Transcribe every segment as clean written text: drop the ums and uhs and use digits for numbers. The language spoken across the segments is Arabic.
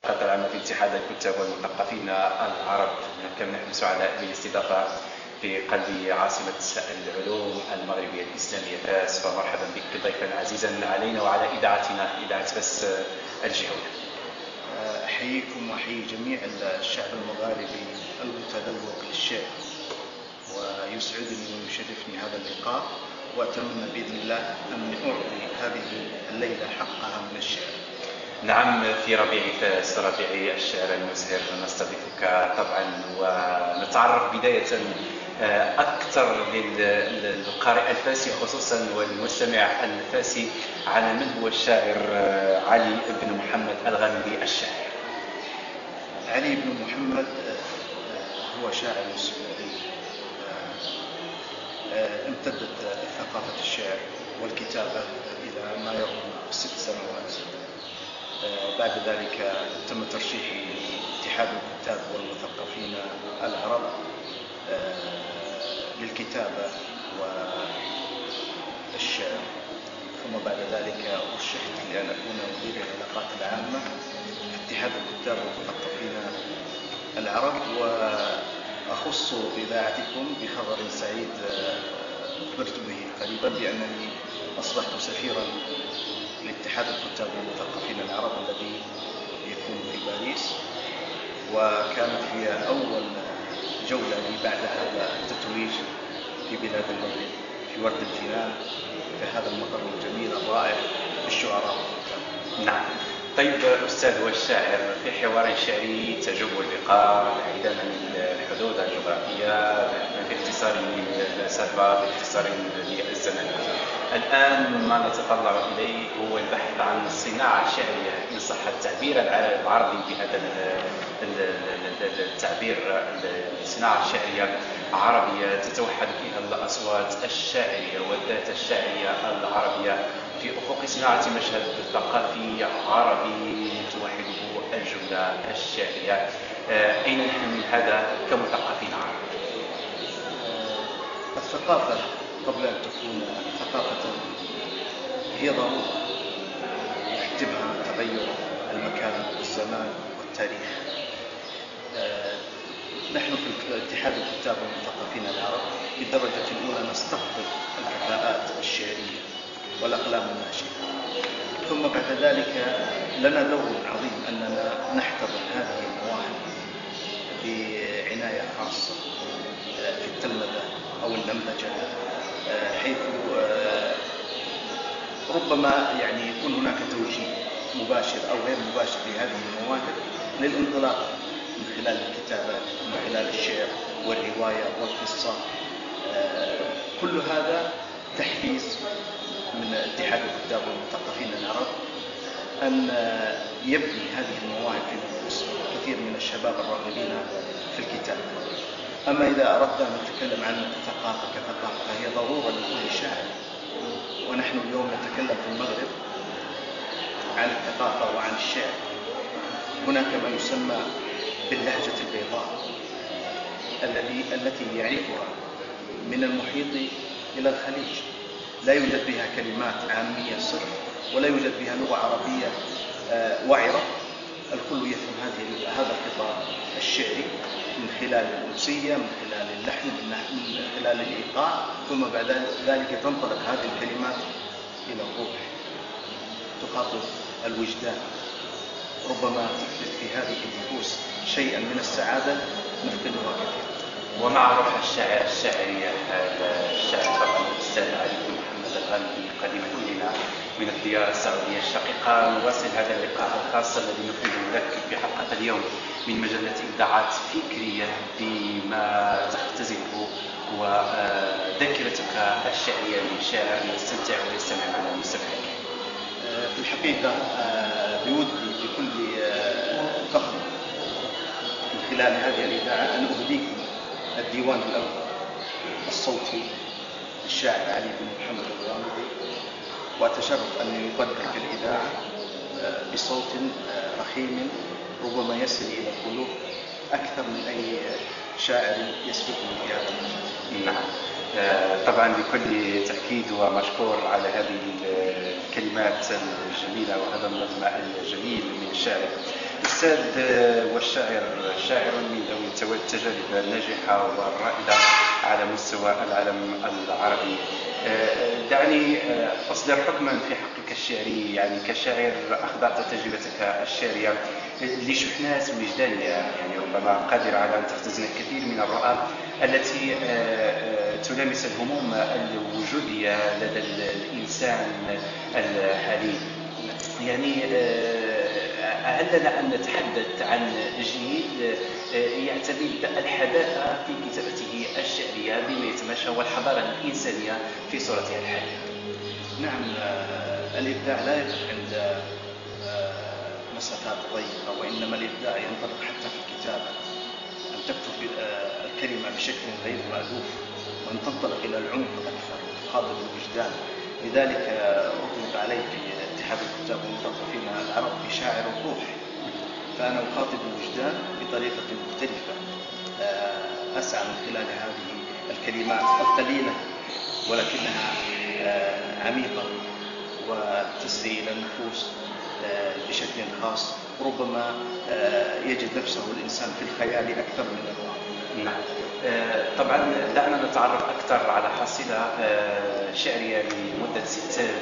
القطاع العام في اتحاد الكتاب والمثقفين العرب. كم نحن سعداء بالاستضافة في قلب عاصمة العلوم المغربية الإسلامية فاس، فمرحبا بك ضيفا عزيزا علينا وعلى إذاعتنا إذاعة فاس الجهوية. أحييكم وأحيي جميع الشعب المغاربي المتذوق للشعر، ويسعدني ويشرفني هذا اللقاء، وأتمنى بإذن الله أن أعطي هذه الليلة حقها من الشعر. نعم، في ربيع فاس، ربيع الشعر المزهر، نستضيفك طبعا ونتعرف بداية أكثر للقارئ الفاسي خصوصا والمستمع الفاسي على من هو الشاعر علي بن محمد الغامدي الشاعر. علي بن محمد هو شاعر سعودي امتدت ثقافة الشعر والكتابة إلى ما يقرب 6 سنوات. بعد ذلك تم ترشيحي لاتحاد الكتاب والمثقفين العرب للكتابة والشعر، ثم بعد ذلك رشحت لأن أكون مدير العلاقات العامة في اتحاد الكتاب والمثقفين العرب. وأخص إذاعتكم بخبر سعيد أخبرت به قريبا بأنني أصبحت سفيرا لاتحاد الكتاب والمثقفين العرب الذي يكون في باريس، وكانت هي أول جولة لي بعد هذا التتويج في بلاد المغرب في ورد الجنان في هذا المقر الجميل الرائع بالشعراء والكتاب. نعم. طيب أستاذ والشاعر، في حوار شعري تجوب اللقاء بعيدا عن الحدود الجغرافية، باختصار للمسافة، باختصار للزمن. الآن ما نتطلع إليه هو البحث عن الصناعة الشعرية إن صح التعبير العربي بهذا التعبير. الصناعة الشعرية عربية تتوحد فيها الأصوات الشاعرية والذات الشعرية العربية في أفق صناعة مشهد ثقافي عربي توحده الجملة الشعرية. أين نحن من هذا كمثقفين عرب؟ الثقافة قبل أن تكون ثقافة هي ضرورة يحجبها تغير المكان والزمان والتاريخ. نحن في اتحاد الكتاب والمثقفين العرب بالدرجة الأولى نستقبل الكفاءات الشعرية والأقلام الناشئة، ثم بعد ذلك لنا دور عظيم أننا نحتضن هذه المواهب بعناية خاصة في التلمذة أو النمذجة، حيث ربما يكون هناك توجيه مباشر أو غير مباشر لهذه المواهب للانطلاق من خلال الكتابات، من خلال الشعر والرواية والقصة. كل هذا تحفيز من اتحاد الكتاب والمثقفين العرب أن يبني هذه المواهب في نفوس كثير من الشباب الراغبين في الكتابة. أما إذا أردنا أن نتكلم عن الثقافة كثقافة فهي ضرورة لكل شاعر، ونحن اليوم نتكلم في المغرب عن الثقافة وعن الشعر. هناك ما يسمى باللهجة البيضاء التي يعرفها من المحيط إلى الخليج، لا يوجد بها كلمات عامية صرف، ولا يوجد بها لغة عربية وعرة. الكل يفهم هذا الخطاب الشعري من خلال الأمسية، من خلال اللحن، من خلال الإيقاع، ثم بعد ذلك تنطلق هذه الكلمات إلى الروح، تخاطب الوجدان، ربما تحدث في هذه النفوس شيئا من السعادة نفقدها كثيرا. ومع روح الشاعرية الشاعر طبعا الأستاذ علي بن محمد الغامدي قادما إلينا من الديار السعودية الشقيقة، نواصل هذا اللقاء الخاص الذي نفرده لك في حلقة اليوم من مجلة إبداعات فكرية بما تختزله وذاكرتك الشعرية للشاعر يستمتع ويستمع معنا المستمعين. في الحقيقة بودي بكل فخر من خلال هذه الإذاعة أن أهديكم الديوان الأول الصوتي للشاعر علي بن محمد الغامدي، وأتشرف أن يقدم في الإذاعة بصوت رخيم ربما يصل إلى القلوب أكثر من أي شاعر يسبقني في هذا المجال. نعم، طبعا بكل تأكيد ومشكور على هذه الكلمات الجميلة وهذا النظم الجميل من الشاعر. الأستاذ والشاعر شاعر من ذوي التجارب الناجحة والرائدة على مستوى العالم العربي. دعني أصدر حكما في حقك الشعري، يعني كشاعر أخضعت تجربتك الشعرية لشحنات وجدانية، يعني ربما قادر على أن تختزن الكثير من الرؤى التي تلامس الهموم الوجودية لدى الإنسان الحالي. يعني هل لنا أن نتحدث عن جيل يعتمد الحداثة في كتابته الشعرية بما يتماشى والحضارة الإنسانية في صورتها الحالية؟ نعم، الإبداع لا يقف عند مسافات ضيقة، وإنما الإبداع ينطلق حتى في الكتابة، أن تكتب الكلمة بشكل غير مألوف وأن تنطلق إلى العمق أكثر وتخاطب الوجدان. لذلك أطلق علي في اتحاد الكتاب والمثقفين العرب بشاعر الروح، فأنا أخاطب الوجدان بطريقة مختلفة، أسعى من خلال هذه الكلمات القليلة ولكنها عميقة وتسري إلى النفوس بشكل خاص، ربما يجد نفسه الإنسان في الخيال أكثر من الواقع. نعم. طبعا دعنا نتعرف أكثر على حصيلة شعرية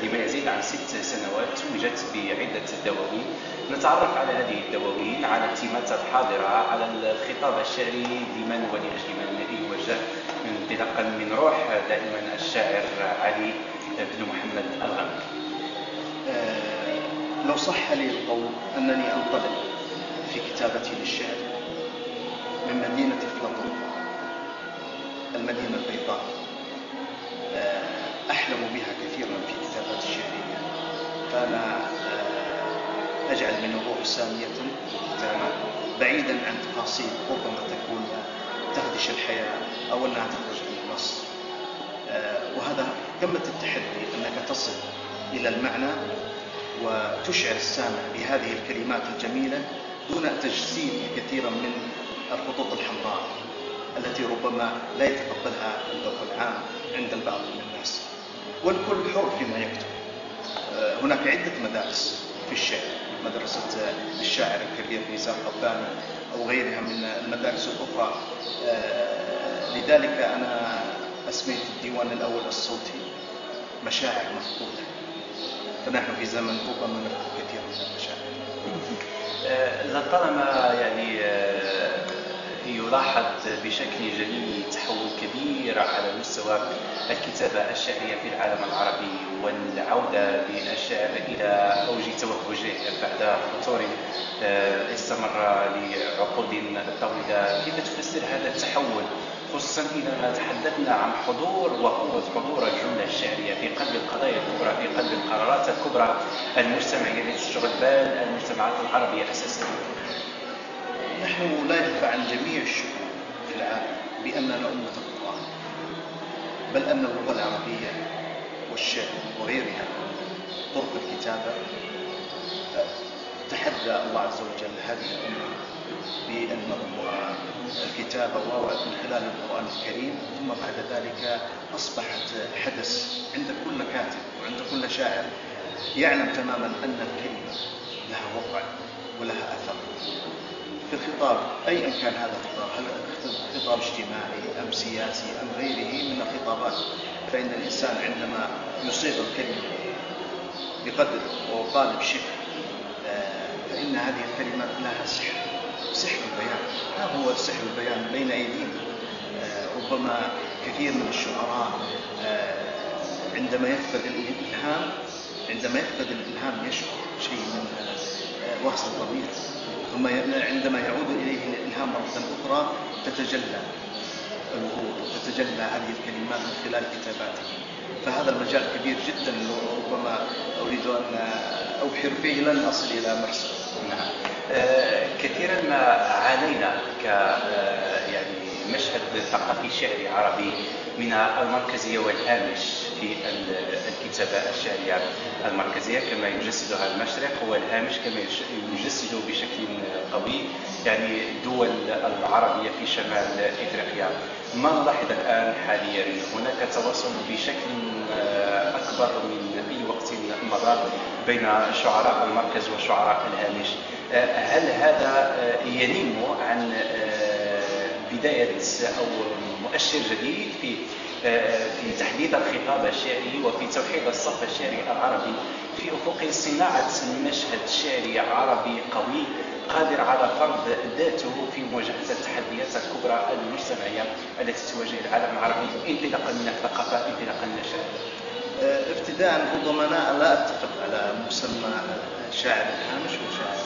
لما يزيد عن 6 سنوات توجت بعدة دواوين. نتعرف على هذه الدواوين، على التيمات الحاضرة، على الخطاب الشعري لمن ولأجل من يوجه انطلاقا من روح دائما الشاعر علي بن محمد الغامدي. لو صح لي القول أنني أنطلق في كتابتي للشعر من مدينة أفلاطون، المدينة البيضاء، أحلم بها كثيرا في كتاباتي الشعرية، فأنا أجعل من الروح سامية في الكتابة بعيدا عن تفاصيل ربما تكون تخدش الحياة أو أنها تخرج من النص. وهذا قمة التحدي، أنك تصل إلى المعنى وتشعر السامع بهذه الكلمات الجميلة دون تجسيد كثيرا من الخطوط الحمراء التي ربما لا يتقبلها الذوق العام عند البعض من الناس، والكل حر فيما يكتب. هناك عدة مدارس في الشعر، مدرسة الشاعر الكبير نزار قباني أو غيرها من المدارس الأخرى. لذلك أنا أسميت الديوان الأول الصوتي مشاعر مفقودة، فنحن في زمن ربما نفقد كثير من المشاعر. لطالما يعني يلاحظ بشكل جلي تحول كبير على مستوى الكتابة الشعرية في العالم العربي، والعودة بالشعر إلى أوج توهجه بعد فتور استمر لعقود طويلة. كيف تفسر هذا التحول، خصوصا إذا تحدثنا عن حضور وقوة حضور الجملة الشعرية في قلب القضايا الكبرى، في قلب القرارات الكبرى المجتمعية التي تشغل بال المجتمعات العربية أساسا؟ نحن لا يخفى عن جميع الشعوب في العالم بأننا أمة القرآن، بل أن اللغة العربية والشعر وغيرها طرق الكتابة تحدى الله عز وجل هذه الأمة بأن نظمها الكتابة من خلال القرآن الكريم، ثم بعد ذلك أصبحت حدث عند كل كاتب وعند كل شاعر يعلم تماما أن الكلمة لها وقع ولها أثر في الخطاب، أيا كان هذا الخطاب، هل خطاب اجتماعي أم سياسي أم غيره من الخطابات. فإن الإنسان عندما يصيغ الكلمة بقدر وقالب شكل فإن هذه الكلمات لها سحر البيان. ها هو سحر البيان بين أيدينا. ربما كثير من الشعراء عندما يفقد الإلهام يشعر شيء من وهس الضمير، ثم عندما يعود إليه الإلهام مرة أخرى تتجلى الورود وتتجلى هذه الكلمات من خلال كتاباته. فهذا المجال كبير جدا، ربما أريد أن أبحر فيه لن أصل إلى مرسى. نعم. كثيرا ما عانينا يعني مشهد ثقافي شعري عربي من المركزية والهامش في الكتابة الشعرية. المركزية كما يجسدها المشرق، والهامش كما يجسد بشكل قوي يعني الدول العربية في شمال إفريقيا. ما نلاحظ الآن حاليا هناك تواصل بشكل أكبر من أي وقت مضى بين شعراء المركز وشعراء الهامش. هل هذا ينم عن بداية أو مؤشر جديد في تحديد الخطاب الشعري وفي توحيد الصف الشعري العربي في أفق صناعة مشهد شعري عربي قوي قادر على فرض ذاته في مواجهة التحديات الكبرى المجتمعية التي تواجه العالم العربي انطلاقا من الثقافة انطلاقا من الشعر؟ ابتداء ربما لا أتفق على مسمى شاعر الهامش وشاعر،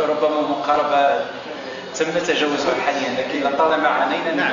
ربما مقاربة تم تجاوزها حاليا، لكن لطالما عانينا